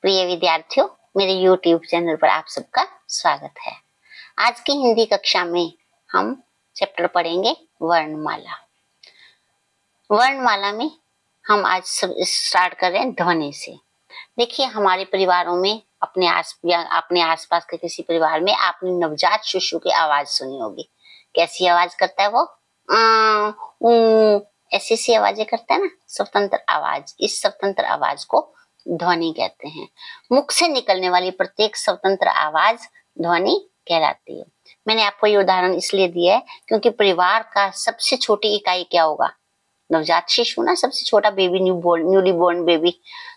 प्रिय विद्यार्थियों, मेरे YouTube चैनल पर आप सबका स्वागत है। आज की हिंदी कक्षा में हम चैप्टर पढ़ेंगे वर्णमाला। वर्णमाला में हम आज स्टार्ट कर रहे हैं ध्वनि से। देखिए, हमारे परिवारों में अपने आसपास के किसी परिवार में आपने नवजात शिशु की आवाज सुनी होगी। कैसी आवाज करता है वो? ऐसी सी आवाजें करता है ना, स्वतंत्र आवाज। इस स्वतंत्र आवाज को ध्वनि कहते हैं। मुख से निकलने वाली प्रत्येक स्वतंत्र आवाज ध्वनि कहलाती है। मैंने आपको ये उदाहरण इसलिए दिया है क्योंकि परिवार का सबसे छोटी इकाई क्या होगा? नवजात शिशु ना, सबसे छोटा बेबी, न्यूली बोर्न बेबी।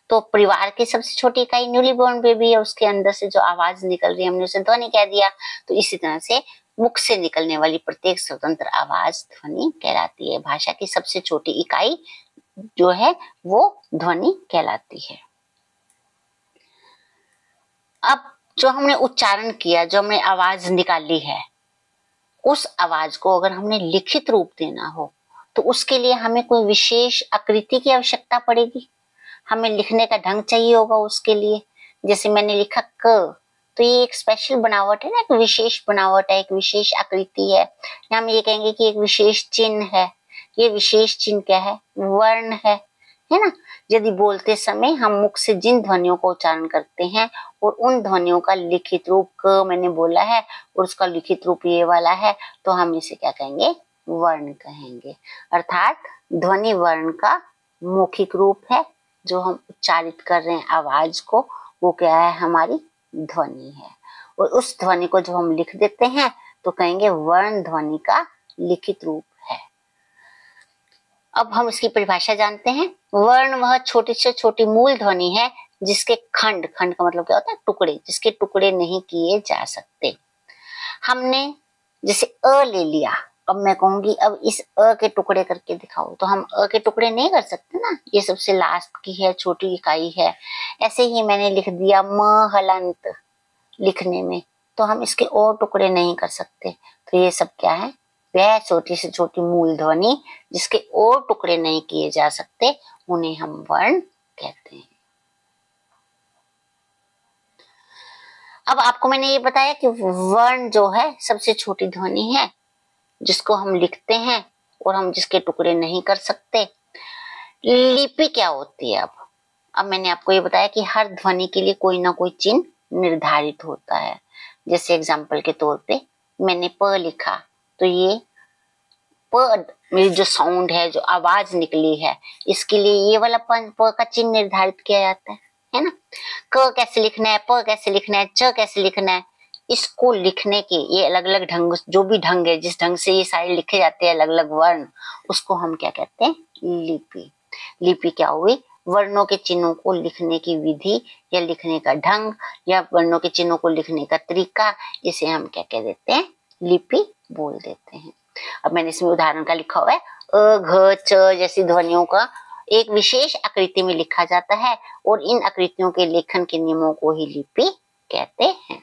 तो परिवार की सबसे छोटी इकाई न्यूली बोर्न बेबी है। उसके अंदर से जो आवाज निकल रही है हमने उसे ध्वनि कह दिया। तो इसी तरह से मुख से निकलने वाली प्रत्येक स्वतंत्र आवाज ध्वनि कहलाती है। भाषा की सबसे छोटी इकाई जो है वो ध्वनि कहलाती है। अब जो हमने उच्चारण किया, जो हमने आवाज निकाली है, उस आवाज को अगर हमने लिखित रूप देना हो तो उसके लिए हमें कोई विशेष आकृति की आवश्यकता पड़ेगी। हमें लिखने का ढंग चाहिए होगा उसके लिए। जैसे मैंने लिखा क, तो ये एक स्पेशल बनावट है ना, एक विशेष बनावट है, एक विशेष आकृति है। हम ये कहेंगे कि एक विशेष चिन्ह है। ये विशेष चिन्ह क्या है? वर्ण है ना। यदि बोलते समय हम मुख से जिन ध्वनियों का उच्चारण करते हैं और उन ध्वनियों का लिखित रूप क मैंने बोला है और उसका लिखित रूप ये वाला है, तो हम इसे क्या कहेंगे? वर्ण कहेंगे। अर्थात ध्वनि वर्ण का मौखिक रूप है। जो हम उच्चारित कर रहे हैं आवाज को, वो क्या है? हमारी ध्वनि है। और उस ध्वनि को जब हम लिख देते हैं तो कहेंगे वर्ण ध्वनि का लिखित रूप है। अब हम इसकी परिभाषा जानते हैं। वर्ण वह छोटी से छोटी मूल ध्वनि है जिसके खंड का मतलब क्या होता है? टुकड़े, जिसके टुकड़े नहीं किए जा सकते। हमने जैसे अ ले लिया, अब मैं कहूंगी अब इस अ के टुकड़े करके दिखाओ, तो हम अ के टुकड़े नहीं कर सकते ना, ये सबसे लास्ट की है, छोटी इकाई है। ऐसे ही मैंने लिख दिया म हलंत लिखने में, तो हम इसके और टुकड़े नहीं कर सकते। तो ये सब क्या है? वह छोटी से छोटी मूल ध्वनि जिसके और टुकड़े नहीं किए जा सकते, उन्हें हम वर्ण कहते हैं। अब आपको मैंने ये बताया कि वर्ण जो है सबसे छोटी ध्वनि है जिसको हम लिखते हैं और हम जिसके टुकड़े नहीं कर सकते। लिपि क्या होती है? अब मैंने आपको ये बताया कि हर ध्वनि के लिए कोई ना कोई चिन्ह निर्धारित होता है। जैसे एग्जाम्पल के तौर पे मैंने प लिखा, तो ये प मेरी जो साउंड है, जो आवाज निकली है, इसके लिए ये वाला प का चिन्ह निर्धारित किया जाता है ना। क कैसे लिखना है, प कैसे लिखना है, च कैसे लिखना है, इसको लिखने के ये अलग अलग ढंग, जो भी ढंग है, जिस ढंग से ये सारे लिखे जाते हैं अलग अलग वर्ण, उसको हम क्या कहते हैं? लिपि। लिपि क्या हुई? वर्णों के चिन्हों को लिखने की विधि या लिखने का ढंग या वर्णों के चिन्हों को लिखने का तरीका, इसे हम क्या कह देते हैं? लिपि बोल देते हैं। अब मैंने इसमें उदाहरण का लिखा हुआ है, अ घ च जैसी ध्वनियों का एक विशेष आकृति में लिखा जाता है और इन आकृतियों के लेखन के नियमों को ही लिपि कहते हैं।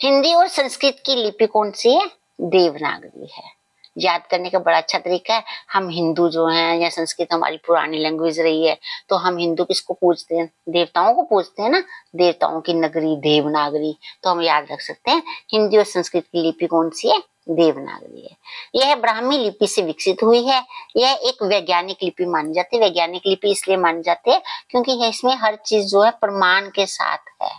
हिंदी और संस्कृत की लिपि कौन सी है? देवनागरी है। याद करने का बड़ा अच्छा तरीका है। हम हिंदू जो हैं या संस्कृत हमारी पुरानी लैंग्वेज रही है, तो हम हिंदू किसको पूजते हैं? देवताओं को पूजते हैं ना। देवताओं की नगरी देवनागरी, तो हम याद रख सकते हैं हिंदी और संस्कृत की लिपि कौन सी है? देवनागरी है। यह ब्राह्मी लिपि से विकसित हुई है। यह एक वैज्ञानिक लिपि मानी जाती है। वैज्ञानिक लिपि इसलिए मानी जाती है क्योंकि इसमें हर चीज जो है प्रमाण के साथ है।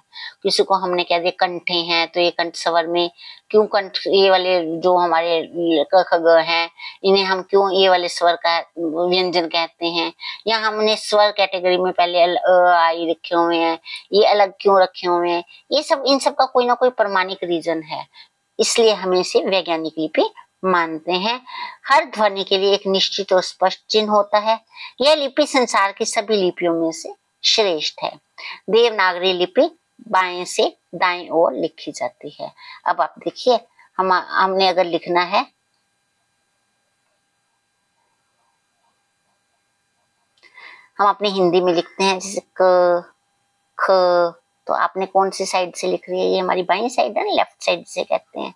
किसी को हमने कह दिया कंठे हैं, तो ये कंठ स्वर में क्यों कंठ, ये वाले जो हमारे क ख ग हैं, इन्हें हम क्यों ये वाले स्वर का व्यंजन कहते हैं, या हमने स्वर कैटेगरी में पहले अ आई रखे हुए हैं, ये अलग क्यों रखे हुए हैं, ये सब, इन सब का कोई ना कोई प्रमाणिक रीजन है, इसलिए हम इसे वैज्ञानिक लिपि मानते हैं। हर ध्वनि के लिए एक निश्चित और स्पष्ट चिन्ह होता है। यह लिपि संसार की सभी लिपियों में से श्रेष्ठ है। देवनागरी लिपि बाएं से दाएं ओर लिखी जाती है। अब आप देखिए, हमने अगर लिखना है, हम अपनी हिंदी में लिखते हैं जैसे क ख, तो आपने कौन सी साइड से लिख रही है? ये हमारी बाईं साइड है ना, लेफ्ट साइड से कहते हैं।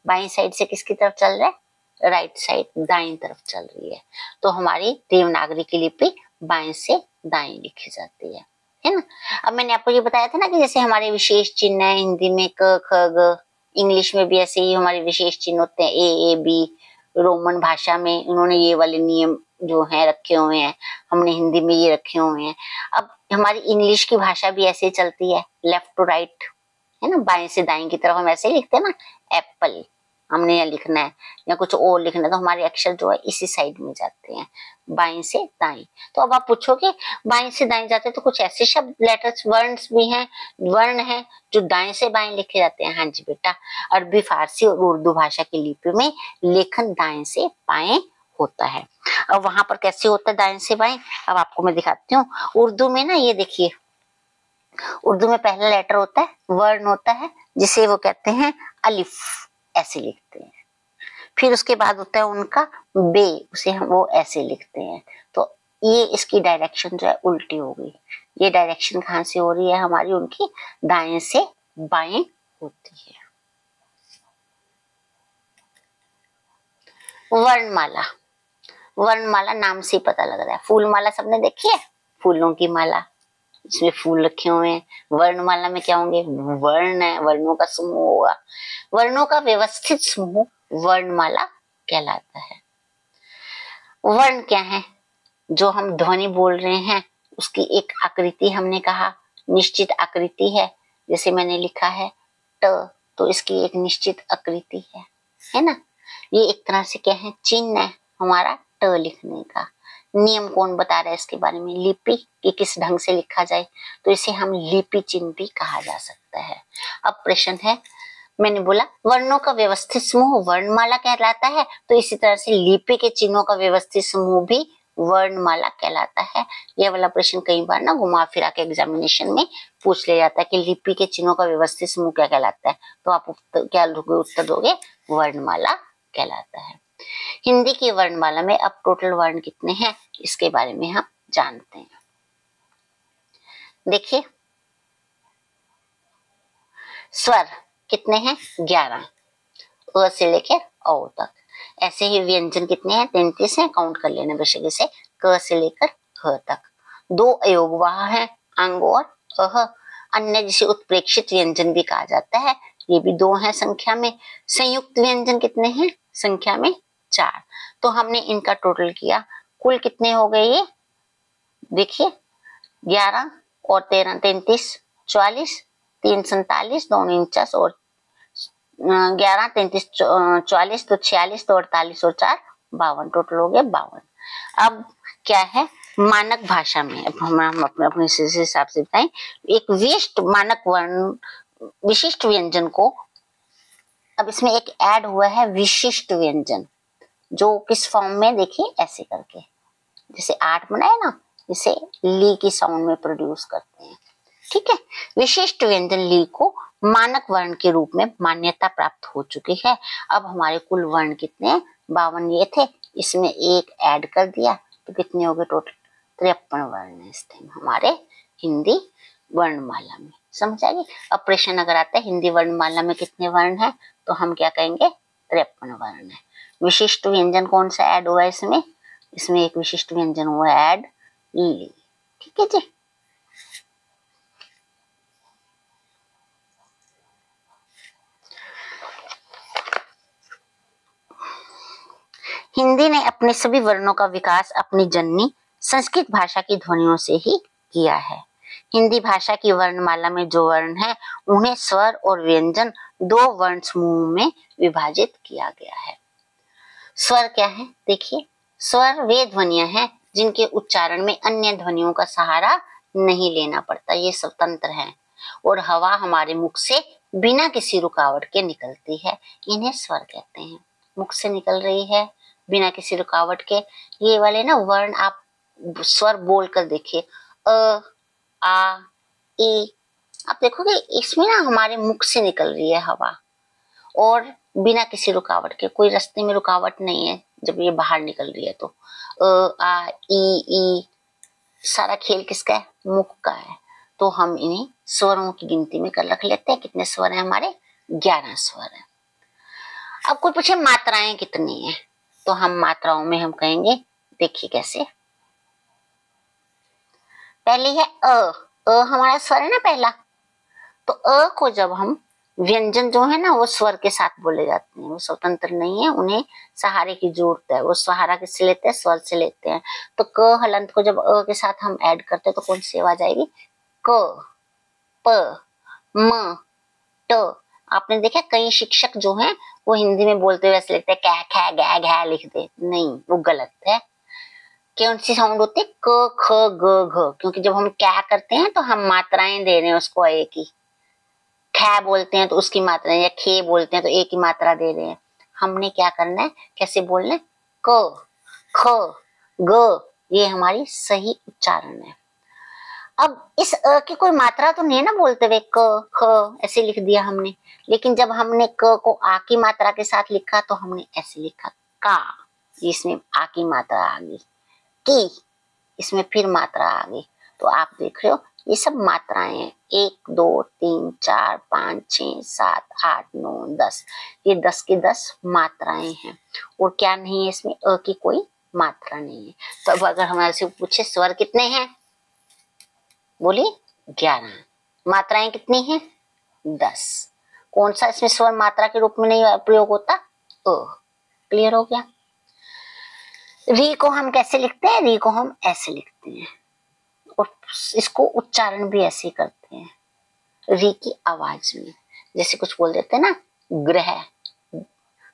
बाईं साइड से किसकी तरफ चल रहा है? राइट साइड, दाईं तरफ चल रही है। तो हमारी देवनागरी की लिपि बाएं से दाएं लिखी जाती है ना। अब मैंने आपको ये बताया था ना कि जैसे हमारे विशेष चिन्ह है हिंदी में क ख ग, इंग्लिश में भी ऐसे ही हमारे विशेष चिन्ह होते हैं ए बी। रोमन भाषा में उन्होंने ये वाले नियम जो है रखे हुए हैं, हमने हिंदी में ये रखे हुए हैं। अब हमारी इंग्लिश की भाषा भी ऐसे ही चलती है, लेफ्ट टू राइट, है ना, बाएं से दाएं की तरफ हम ऐसे ही लिखते हैं ना। एप्पल हमने यहाँ लिखना है या कुछ और लिखना है तो हमारे अक्षर जो है इसी साइड में जाते हैं, बाएं से दाएं। तो अब आप पूछोगे बाएं से दाएं जाते हैं तो कुछ ऐसे शब्द लेटर्स वर्ड्स भी हैं, वर्ण हैं जो दाएं से बाएं लिखे जाते हैं। हाँ जी बेटा, अरबी, फारसी और उर्दू भाषा की लिपि में लेखन दाएं से बाएं होता है। अब वहां पर कैसे होता है दाएं से बाएं, अब आपको मैं दिखाती हूँ। उर्दू में ना ये देखिए, उर्दू में पहला लेटर होता है, वर्ण होता है जिसे वो कहते हैं अलिफ, ऐसे लिखते हैं। फिर उसके बाद होता है उनका बे, उसे हम वो ऐसे लिखते हैं। तो ये इसकी डायरेक्शन जो है उल्टी हो गई। ये डायरेक्शन कहाँ से हो रही है हमारी, उनकी दाएं से बाएं होती है। वर्णमाला, वर्णमाला नाम से ही पता लग रहा है। फूलमाला सबने देखी है, फूलों की माला, इसमें फूल रखे हुए हैं। वर्णमाला में क्या होंगे, वर्ण है, वर्णों का समूह होगा। वर्णों का व्यवस्थित समूह वर्णमाला कहलाता है। वर्ण क्या है, जो हम ध्वनि बोल रहे हैं उसकी एक आकृति, हमने कहा निश्चित आकृति है। जैसे मैंने लिखा है ट, तो इसकी एक निश्चित आकृति है ना। ये एक तरह से क्या है, चिन्ह है हमारा ट लिखने का। नियम कौन बता रहा है इसके बारे में, लिपि, कि किस ढंग से लिखा जाए, तो इसे हम लिपि चिन्ह भी कहा जा सकता है। अब प्रश्न है, मैंने बोला वर्णों का व्यवस्थित समूह वर्णमाला कहलाता है, तो इसी तरह से लिपि के चिन्हों का व्यवस्थित समूह भी वर्णमाला कहलाता है। यह वाला प्रश्न कई बार ना घुमा फिरा के एग्जामिनेशन में पूछ लिया जाता है कि लिपि के चिन्हों का व्यवस्थित समूह क्या कहलाता है, तो आप क्या दोगे, उत्तर दोगे वर्णमाला कहलाता है। हिंदी की वर्णमाला में अब टोटल वर्ण कितने हैं इसके बारे में हम जानते हैं। देखिए स्वर कितने हैं, 11, अ से लेकर औ तक। ऐसे ही व्यंजन कितने हैं, 33 हैं, काउंट कर लेना बेशक इसे, क से लेकर ख तक। 2 अयोगवाह हैं, अंग और अह। अन्य जिसे उत्प्रेक्षित व्यंजन भी कहा जाता है, ये भी 2 हैं संख्या में। संयुक्त व्यंजन कितने हैं, संख्या में 4। तो हमने इनका टोटल किया, कुल कितने हो गए ये, देखिए 11 और 13, 33, 44, 3 47, 2 49 और 11, 33, 44, तो 46, तो 48 और 4 52, टोटल हो गए 52। अब क्या है, मानक भाषा में अब हम अपने हिसाब से बताएं, एक विशिष्ट मानक वर्ण विशिष्ट व्यंजन को, अब इसमें एक ऐड हुआ है विशिष्ट व्यंजन, जो किस फॉर्म में, देखिए ऐसे करके, जैसे 8 बनाए ना, इसे ली की साउंड में प्रोड्यूस करते हैं, ठीक है। विशिष्ट व्यंजन ली को मानक वर्ण के रूप में मान्यता प्राप्त हो चुकी है। अब हमारे कुल वर्ण कितने हैं, 52 ये थे, इसमें एक ऐड कर दिया तो कितने हो गए, टोटल 53 वर्ण है इस टाइम हमारे हिंदी वर्णमाला में। समझ आएगी। अब प्रश्न अगर आता है हिंदी वर्णमाला में कितने वर्ण हैं, तो हम क्या कहेंगे, 53 वर्ण है। विशिष्ट व्यंजन कौन सा ऐड हुआ है इसमें, इसमें एक विशिष्ट व्यंजन हुआ ऐड, ली, ठीक है जी। हिंदी ने अपने सभी वर्णों का विकास अपनी जननी संस्कृत भाषा की ध्वनियों से ही किया है। हिंदी भाषा की वर्णमाला में जो वर्ण है उन्हें स्वर और व्यंजन 2 वर्ण समूह में विभाजित किया गया है। स्वर क्या है, देखिए स्वर वे ध्वनियां हैं जिनके उच्चारण में अन्य ध्वनियों का सहारा नहीं लेना पड़ता, ये स्वतंत्र हैं और हवा हमारे मुख से बिना किसी रुकावट के निकलती है, इन्हें स्वर कहते हैं। मुख से निकल रही है बिना किसी रुकावट के, ये वाले ना वर्ण आप स्वर बोल कर देखिए, अ, आ, ई, आप देखोगे इसमें ना हमारे मुख से निकल रही है हवा और बिना किसी रुकावट के, कोई रास्ते में रुकावट नहीं है जब ये बाहर निकल रही है तो। आ ई सारा खेल किसका है, मुख का है। तो हम इन्हें स्वरों की गिनती में कर रख लेते हैं। कितने स्वर हैं हमारे, 11 स्वर हैं। अब कोई पूछे मात्राएं कितनी हैं, तो हम मात्राओं में हम कहेंगे, देखिए कैसे, पहली है अ हमारा स्वर है ना पहला, तो अ को जब हम व्यंजन जो है ना वो स्वर के साथ बोले जाते हैं, वो स्वतंत्र नहीं है, उन्हें सहारे की जरूरत है, वो सहारा किससे लेते हैं, स्वर से लेते हैं। तो क हलंत को जब अ के साथ हम ऐड करते हैं तो कौन सी आवाज आएगी, क, प, म, ट। आपने देखा कई शिक्षक जो हैं वो हिंदी में बोलते हुए ऐसे लिखते हैं कै खे गै घै लिख दे, नहीं वो गलत है। कौन सी साउंड होती है, क ख ग घ, क्योंकि जब हम क्या करते हैं तो हम मात्राएं दे रहे हैं उसको एक ही, खे बोलते हैं तो उसकी मात्रा, या खे बोलते हैं तो एक ही मात्रा दे रहे हैं। हमने क्या करना है, कैसे बोलना है, क ख ग, ये हमारी सही उच्चारण है। अब इस अ की कोई मात्रा तो नहीं है ना बोलते हुए, क ख ऐसे लिख दिया हमने, लेकिन जब हमने क को आ की मात्रा के साथ लिखा तो हमने ऐसे लिखा का, इसमें आ की मात्रा आ गई, की इसमें फिर मात्रा आ गई। तो आप देख रहे हो ये सब मात्राएं हैं, 1 2 3 4 5 6 7 8 9 10, ये 10 की 10 मात्राएं हैं। और क्या नहीं है इसमें, अ की कोई मात्रा नहीं है। तो अब अगर हमारे से पूछे स्वर कितने हैं, बोलिए 11, मात्राएं कितनी हैं 10। कौन सा इसमें स्वर मात्रा के रूप में नहीं प्रयोग होता, अ। क्लियर हो गया। री को हम कैसे लिखते हैं, री को हम ऐसे लिखते हैं और इसको उच्चारण भी ऐसे करते हैं, री की आवाज में। जैसे कुछ बोल देते हैं ना, ग्रह,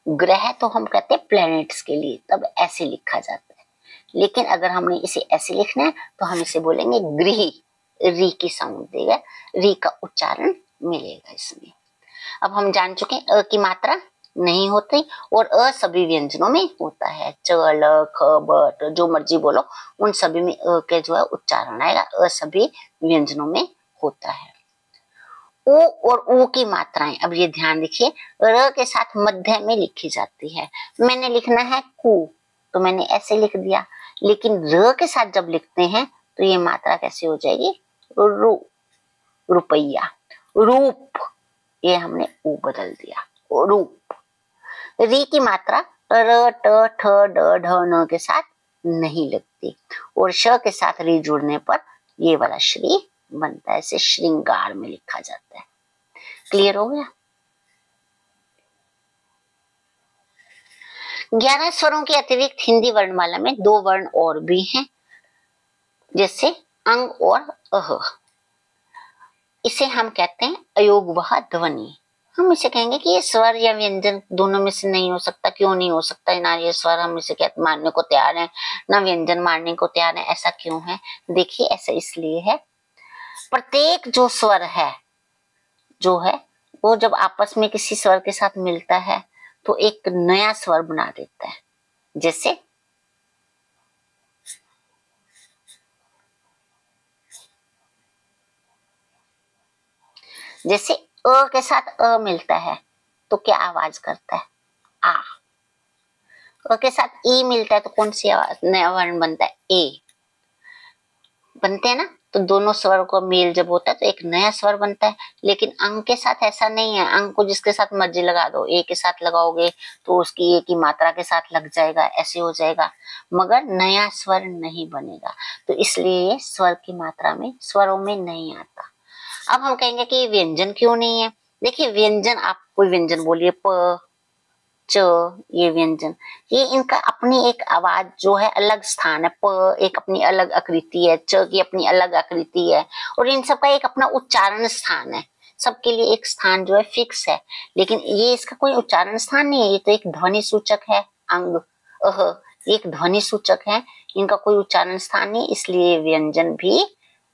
ग्रह तो हम कहते हैं प्लैनेट्स के लिए, तब ऐसे लिखा जाता है। लेकिन अगर हमने इसे ऐसे लिखना है तो हम इसे बोलेंगे गृह, री की साउंड देगा, री का उच्चारण मिलेगा इसमें। अब हम जान चुके हैं अ की मात्रा नहीं होती और अ सभी व्यंजनों में होता है, च ल ख ब ट जो मर्जी बोलो उन सभी में अ के जो है उच्चारण आएगा, अ सभी व्यंजनों में होता है। ओ और ऊ की मात्राएं, अब ये ध्यान रखिए, र के साथ मध्य में लिखी जाती है। मैंने लिखना है कु तो मैंने ऐसे लिख दिया, लेकिन र के साथ जब लिखते हैं तो ये मात्रा कैसे हो जाएगी, रु, रुपया, रूप, ये हमने ऊ बदल दिया, रूप। री की मात्रा र ट ठ ड ढ न के साथ नहीं लगती और श के साथ री जुड़ने पर ये वाला श्री बनता है, इसे श्रृंगार में लिखा जाता है। क्लियर हो गया। 11 स्वरों के अतिरिक्त हिंदी वर्णमाला में 2 वर्ण और भी हैं, जैसे अंग और अह। इसे हम कहते हैं अयोगवह ध्वनि। हम इसे कहेंगे कि ये स्वर या व्यंजन दोनों में से नहीं हो सकता। क्यों नहीं हो सकता, ना ये स्वर हम इसे कहते मानने को तैयार हैं, ना व्यंजन मानने को तैयार है। ऐसा क्यों है, देखिए ऐसा इसलिए है, प्रत्येक जो स्वर है जो है वो जब आपस में किसी स्वर के साथ मिलता है तो एक नया स्वर बना देता है। जैसे जैसे अ के साथ अ मिलता है तो क्या आवाज करता है, आ। अ के साथ ई मिलता है तो कौन सी आवाज, नया वर्ण बनता है, ए। बनते हैं ना, तो दोनों स्वर का मेल जब होता है तो एक नया स्वर बनता है। लेकिन अंग के साथ ऐसा नहीं है, अंग को जिसके साथ मर्जी लगा दो, ए के साथ लगाओगे तो उसकी ए की मात्रा के साथ लग जाएगा, ऐसे हो जाएगा, मगर नया स्वर नहीं बनेगा। तो इसलिए स्वर की मात्रा में, स्वरों में नहीं आता। अब हम कहेंगे कि व्यंजन क्यों नहीं है, देखिए व्यंजन, आप कोई व्यंजन बोलिए, प च, ये व्यंजन, ये इनका अपनी एक आवाज जो है अलग स्थान है। प एक अपनी अलग आकृति है, च की अपनी अलग आकृति है, और इन सबका एक अपना उच्चारण स्थान है। सबके लिए एक स्थान जो है फिक्स है, लेकिन ये इसका कोई उच्चारण स्थान नहीं है, ये तो एक ध्वनि सूचक है। अंग अह एक ध्वनि सूचक है, इनका कोई उच्चारण स्थान नहीं, इसलिए व्यंजन भी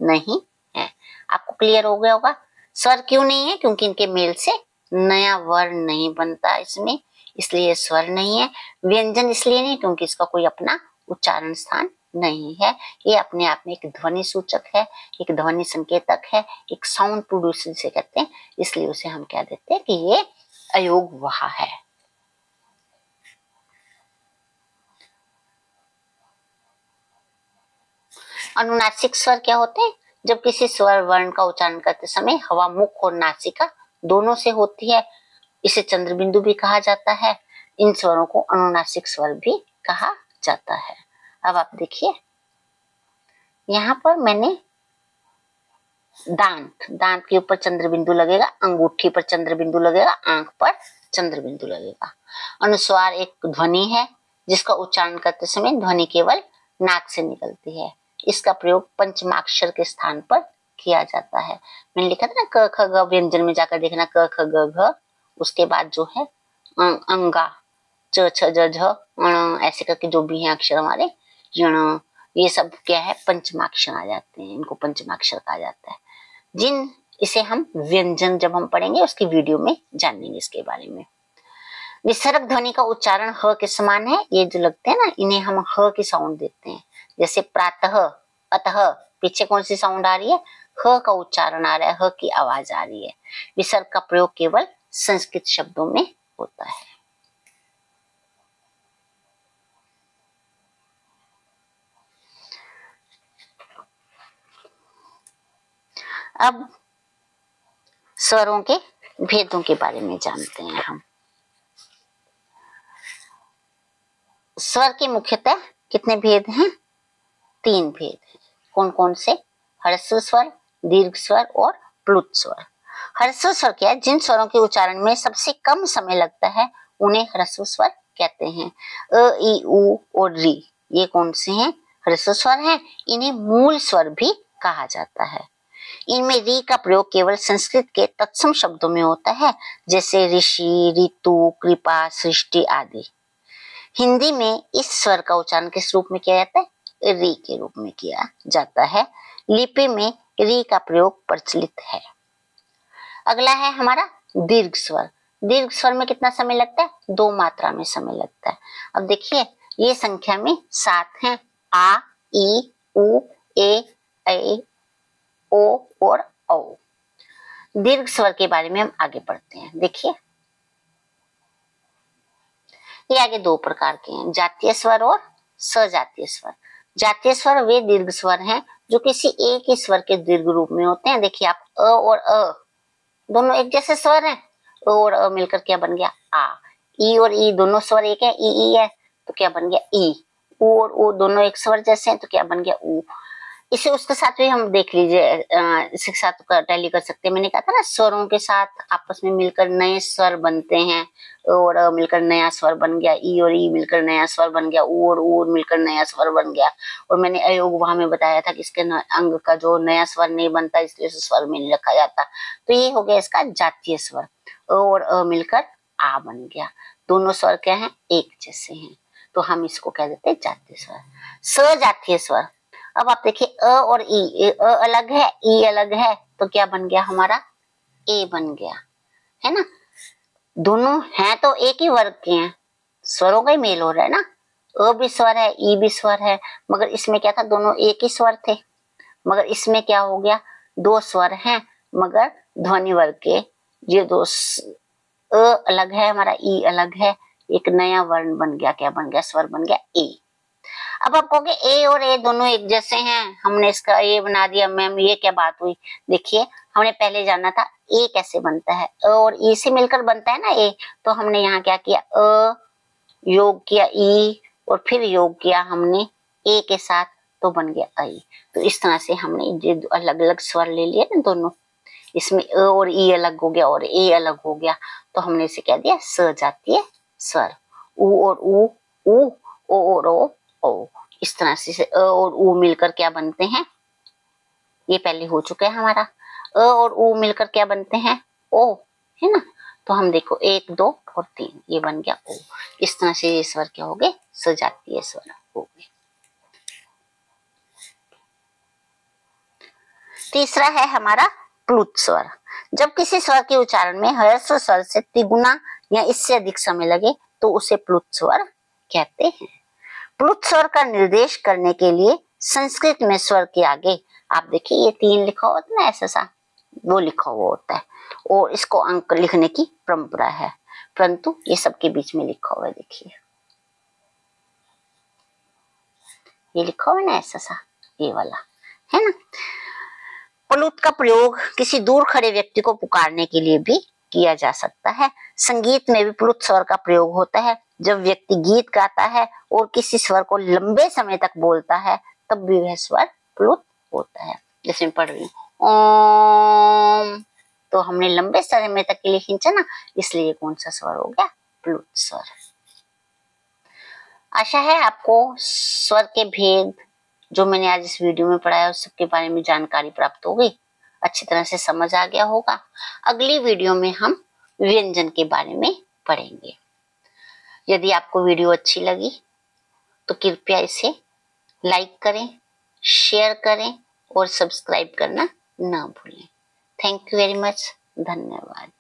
नहीं है। आपको क्लियर हो गया होगा। स्वर क्यों नहीं है, क्योंकि इनके मेल से नया वर्ण नहीं बनता इसमें, इसलिए स्वर नहीं है। व्यंजन इसलिए नहीं क्योंकि इसका कोई अपना उच्चारण स्थान नहीं है, ये अपने आप में एक ध्वनि सूचक है, एक ध्वनि संकेतक है, एक साउंड प्रोड्यूसर से कहते हैं, इसलिए उसे हम कह देते हैं कि ये अयोगवाह है। अनुनासिक स्वर क्या होते हैं, जब किसी स्वर वर्ण का उच्चारण करते समय हवा मुख और नासिका दोनों से होती है, इसे चंद्रबिंदु भी कहा जाता है। इन स्वरों को अनुनासिक स्वर भी कहा जाता है। अब आप देखिए यहाँ पर मैंने दांत, दांत के ऊपर चंद्र बिंदु लगेगा, अंगूठी पर चंद्र बिंदु लगेगा, आंख पर चंद्र बिंदु लगेगा। अनुस्वार एक ध्वनि है जिसका उच्चारण करते समय ध्वनि केवल नाक से निकलती है। इसका प्रयोग पंचमाक्षर के स्थान पर किया जाता है। मैंने लिखा था ना क ख ग, व्यंजन में जाकर देखना क ख ग घ, उसके बाद जो है अंगा, च छ ज झ ऐसे करके जो भी हैं अक्षर हमारे, ये सब क्या है, पंचमाक्षर आ जाते हैं, इनको पंचमाक्षर कहा जाता है। इसे हम व्यंजन जब हम पढ़ेंगे उसकी वीडियो में जानेंगे इसके बारे में। विसर्ग ध्वनि का उच्चारण ह के समान है। ये जो लगते हैं ना, इन्हें हम ह की साउंड देते हैं। जैसे प्रातः, अतः, पीछे कौन सी साउंड आ रही है, ह का उच्चारण आ रहा है, ह की आवाज आ रही है। विसर्ग का प्रयोग केवल संस्कृत शब्दों में होता है। अब स्वरों के भेदों के बारे में जानते हैं हम। स्वर के मुख्यतः कितने भेद हैं? 3 भेद हैं। कौन कौन से? ह्रस्व स्वर, दीर्घ स्वर और प्लुत स्वर। ह्रस्व स्वर क्या है? जिन स्वरों के उच्चारण में सबसे कम समय लगता है उन्हें ह्रस्व स्वर कहते हैं। अ, ई, उ और री, ये कौन से हैं? ह्रस्व स्वर हैं। इन्हें मूल स्वर भी कहा जाता है। इनमें री का प्रयोग केवल संस्कृत के तत्सम शब्दों में होता है, जैसे ऋषि, ऋतु, कृपा, सृष्टि आदि। हिंदी में इस स्वर का उच्चारण किस रूप में किया जाता है? री के रूप में किया जाता है। लिपि में री का प्रयोग प्रचलित है। अगला है हमारा दीर्घ स्वर। दीर्घ स्वर में कितना समय लगता है? 2 मात्रा में समय लगता है। अब देखिए, ये संख्या में 7 हैं। आ, ई, उ, ए, ओ और औ। दीर्घ स्वर के बारे में हम आगे पढ़ते हैं। देखिए, ये आगे 2 प्रकार के हैं, जातीय स्वर और सजातीय स्वर। जातीय स्वर वे दीर्घ स्वर हैं जो किसी एक ही स्वर के दीर्घ रूप में होते हैं। देखिए आप, अ और अ दोनों एक जैसे स्वर हैं, अ और अ मिलकर क्या बन गया? आ। ई और ई दोनों स्वर एक है, ई है, तो क्या बन गया? ई। उ और उ दोनों एक स्वर जैसे हैं, तो क्या बन गया? उ। इसे उसके साथ भी हम देख लीजिए, इसके साथ टैली कर सकते हैं। मैंने कहा था ना, स्वरों के साथ आपस में मिलकर नए स्वर बनते हैं। और मिलकर नया स्वर बन गया, ई और ई मिलकर नया स्वर बन गया, उ और उ मिलकर नया स्वर बन गया। और मैंने अयोग वहां में बताया था कि इसके अंग का जो नया स्वर नहीं बनता, इसलिए उसे स्वर में नहीं रखा जाता। तो ये हो गया इसका जातीय स्वर। अ और अ मिलकर आ बन गया। दोनों स्वर क्या है? एक जैसे हैं, तो हम इसको कह देते हैं जातीय स्वर। सजातीय स्वर। अब आप देखिए, अ और ई, अ अलग है, ई अलग है, तो क्या बन गया हमारा? ए बन गया, है ना। दोनों हैं तो एक ही वर्ग के हैं, स्वरों का ही मेल हो रहा है ना। अ भी स्वर है, ई भी स्वर है, मगर इसमें क्या था? दोनों एक ही स्वर थे। मगर इसमें क्या हो गया? 2 स्वर हैं, मगर ध्वनि वर्ग के ये 2, अ अलग है हमारा, ई अलग है, एक नया वर्ण बन गया। क्या बन गया? स्वर बन गया ए। अब आप कहोगे ए और ए दोनों एक जैसे हैं, हमने इसका ए बना दिया मैम, ये क्या बात हुई? देखिए, हमने पहले जाना था ए कैसे बनता है, अ और ई से मिलकर बनता है ना ए। तो हमने यहाँ क्या किया? अ योग किया ई, और फिर योग किया हमने ए के साथ, तो बन गया आई। तो इस तरह से हमने ये अलग अलग स्वर ले लिए ना दोनों, इसमें अ और ई अलग हो गया और ए अलग हो गया, तो हमने इसे कह दिया सजातीय स्वर। उ और उ, ओ और ओ। इस तरह से अ और उ मिलकर क्या बनते हैं? ये पहले हो चुका है हमारा। अ और उ मिलकर क्या बनते हैं? ओ, है ना। तो हम देखो 1, 2 और 3, ये बन गया ओ। इस तरह से ये स्वर क्या हो गए? सजातीय स्वर हो गए। तीसरा है हमारा प्लुत स्वर। जब किसी स्वर के उच्चारण में ह्रस्व स्वर से तिगुना या इससे अधिक समय लगे तो उसे प्लुत स्वर कहते हैं। प्लुत स्वर का निर्देश करने के लिए संस्कृत में स्वर के आगे आप देखिए, ये 3 लिखा होता है ना, ऐसा सा वो लिखा हुआ होता है, और इसको अंक लिखने की परंपरा है, परंतु ये सबके बीच में लिखा हुआ है। देखिए, ये लिखा हुआ है ना ऐसा सा, ये वाला, है ना। प्लुत का प्रयोग किसी दूर खड़े व्यक्ति को पुकारने के लिए भी किया जा सकता है। संगीत में भी प्लुत स्वर का प्रयोग होता है। जब व्यक्ति गीत गाता है और किसी स्वर को लंबे समय तक बोलता है, तब भी वह स्वर प्लुत होता है। जैसे मैं पढ़ रही हूँ, ओम, तो हमने लंबे समय तक के लिए खींचा ना, इसलिए कौन सा स्वर हो गया? प्लुत स्वर। आशा है आपको स्वर के भेद जो मैंने आज इस वीडियो में पढ़ाया उस सबके बारे में जानकारी प्राप्त हो गई, अच्छी तरह से समझ आ गया होगा। अगली वीडियो में हम व्यंजन के बारे में पढ़ेंगे। यदि आपको वीडियो अच्छी लगी तो कृपया इसे लाइक करें, शेयर करें और सब्सक्राइब करना ना भूलें। Thank you very much. धन्यवाद।